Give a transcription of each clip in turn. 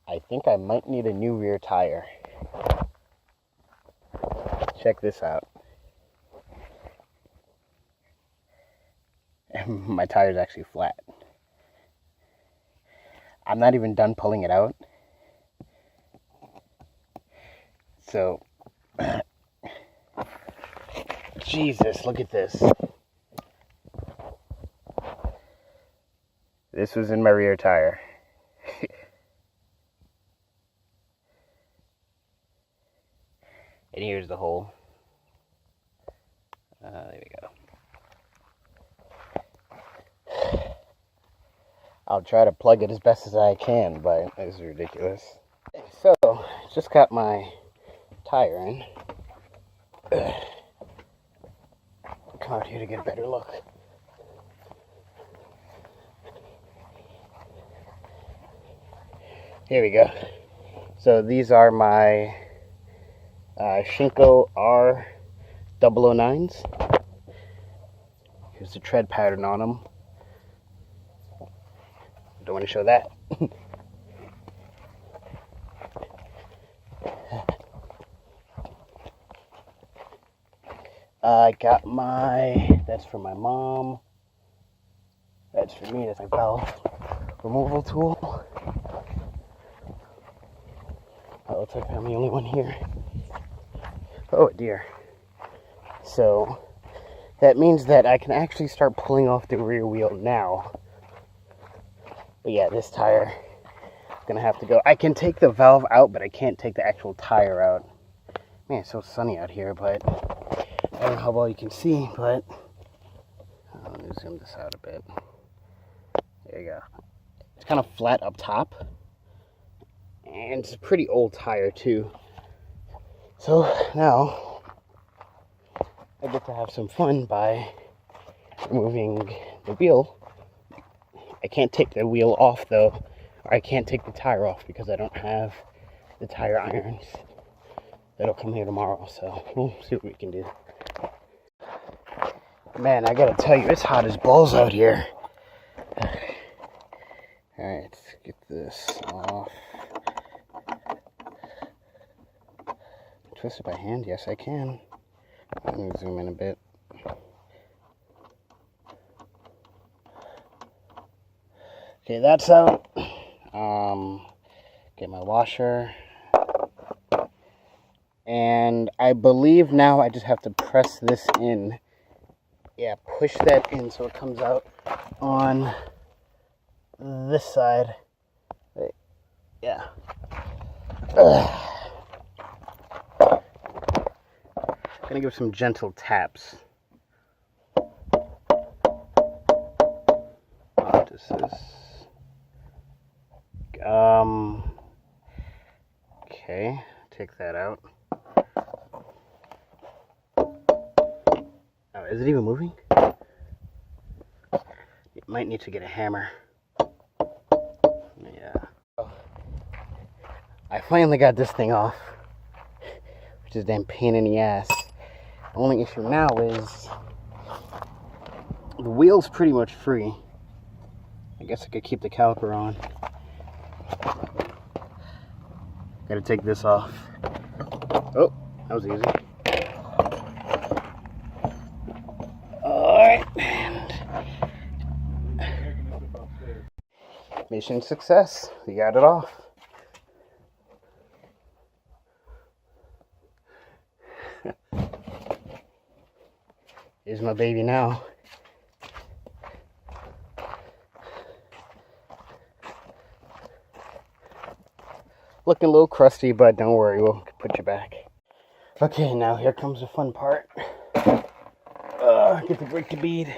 I think I might need a new rear tire. Check this out. My tire's actually flat. I'm not even done pulling it out. So, Jesus, look at this. This was in my rear tire. And here's the hole. There we go. I'll try to plug it as best as I can, but it's ridiculous. So, just got my tire in. Come out here to get a better look. Here we go. So these are my Shinko R009s. Here's the tread pattern on them. Don't want to show that. I got that's for my mom. That's for me, that's my valve removal tool. Oh, looks like I'm the only one here. Oh dear. So, that means that I can actually start pulling off the rear wheel now. But yeah, this tire is gonna have to go. I can take the valve out, but I can't take the actual tire out. Man, it's so sunny out here, but I don't know how well you can see, but let me zoom this out a bit. There you go. It's kind of flat up top, and it's a pretty old tire too. So now I get to have some fun by removing the wheel. I can't take the wheel off though, or I can't take the tire off because I don't have the tire irons. That'll come here tomorrow, so we'll see what we can do. Man, I gotta tell you, it's hot as balls out here. Alright, let's get this off. Twist it by hand? Yes, I can. Let me zoom in a bit. Okay, that's out. Get my washer. And I believe now I just have to press this in. Yeah, push that in so it comes out on this side. Yeah. Gonna give some gentle taps. What is this? Okay, take that out. Oh, is it even moving? You might need to get a hammer. Yeah. Oh. I finally got this thing off, which is a damn pain in the ass. The only issue now is the wheel's pretty much free. I guess I could keep the caliper on. Gotta take this off. Oh, that was easy. Alright, and mission success. We got it off. Here's my baby now. Looking a little crusty, but don't worry, we'll put you back. Okay, now here comes the fun part. Get the brake to bead.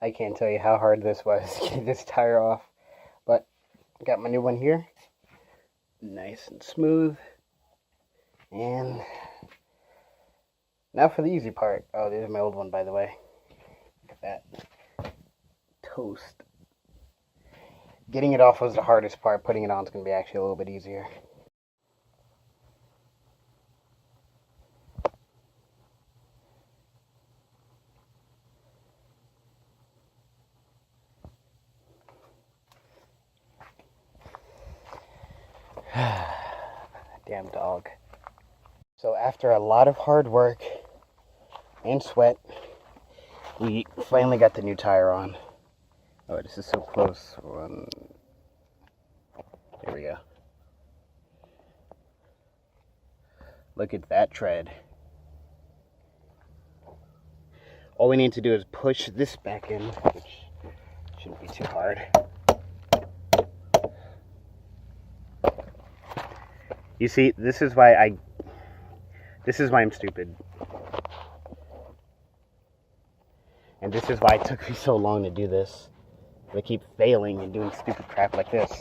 I can't tell you how hard this was to get this tire off, but got my new one here. Nice and smooth. And now for the easy part. Oh, there's my old one, by the way. Look at that. Toast. Getting it off was the hardest part. Putting it on is going to be actually a little bit easier. Damn dog. So after a lot of hard work and sweat, we finally got the new tire on. Oh, this is so close. There we go. Look at that tread. All we need to do is push this back in, which shouldn't be too hard. You see, this is why I'm stupid. And this is why it took me so long to do this. I keep failing and doing stupid crap like this.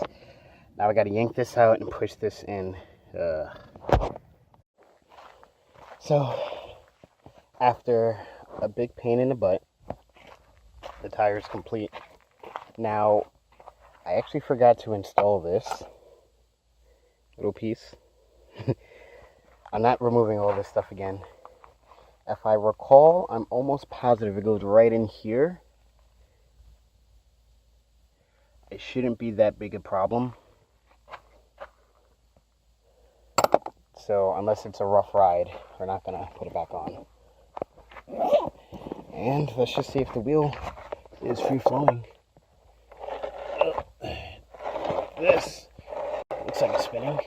Now I gotta yank this out and push this in. So, after a big pain in the butt, the tire is complete. Now, I actually forgot to install this little piece. I'm not removing all this stuff again. If I recall, I'm almost positive it goes right in here. It shouldn't be that big a problem. So, unless it's a rough ride, we're not gonna put it back on. And let's just see if the wheel is free flowing. This looks like it's spinning.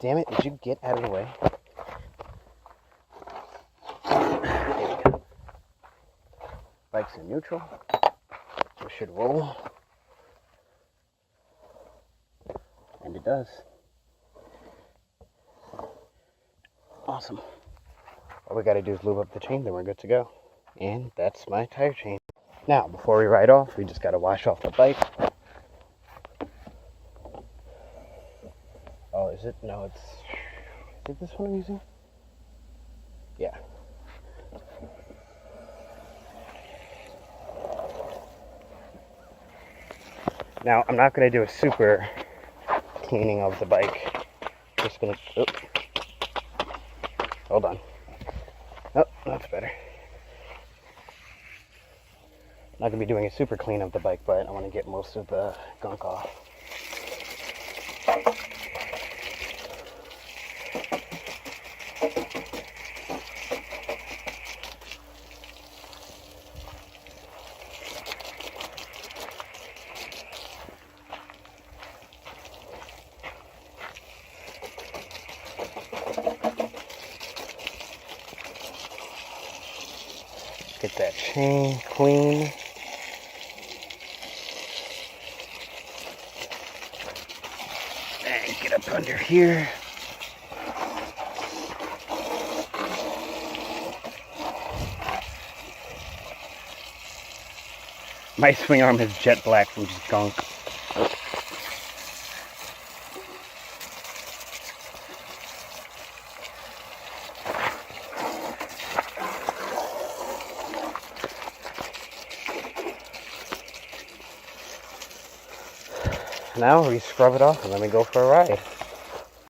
Damn it, did you get out of the way? There we go. Bike's in neutral. So it should roll. And it does. Awesome. All we gotta do is lube up the chain, then we're good to go. And that's my tire chain. Now, before we ride off, we just gotta wash off the bike. Oh, is it? No, is it this one I'm using? Yeah. Now, I'm not going to do a super cleaning of the bike. Just going to... Hold on. Oh, that's better. Not going to be doing a super clean of the bike, but I want to get most of the gunk off. Get that chain clean. And get up under here. My swing arm is jet black from just gunk. Now we scrub it off and let me go for a ride.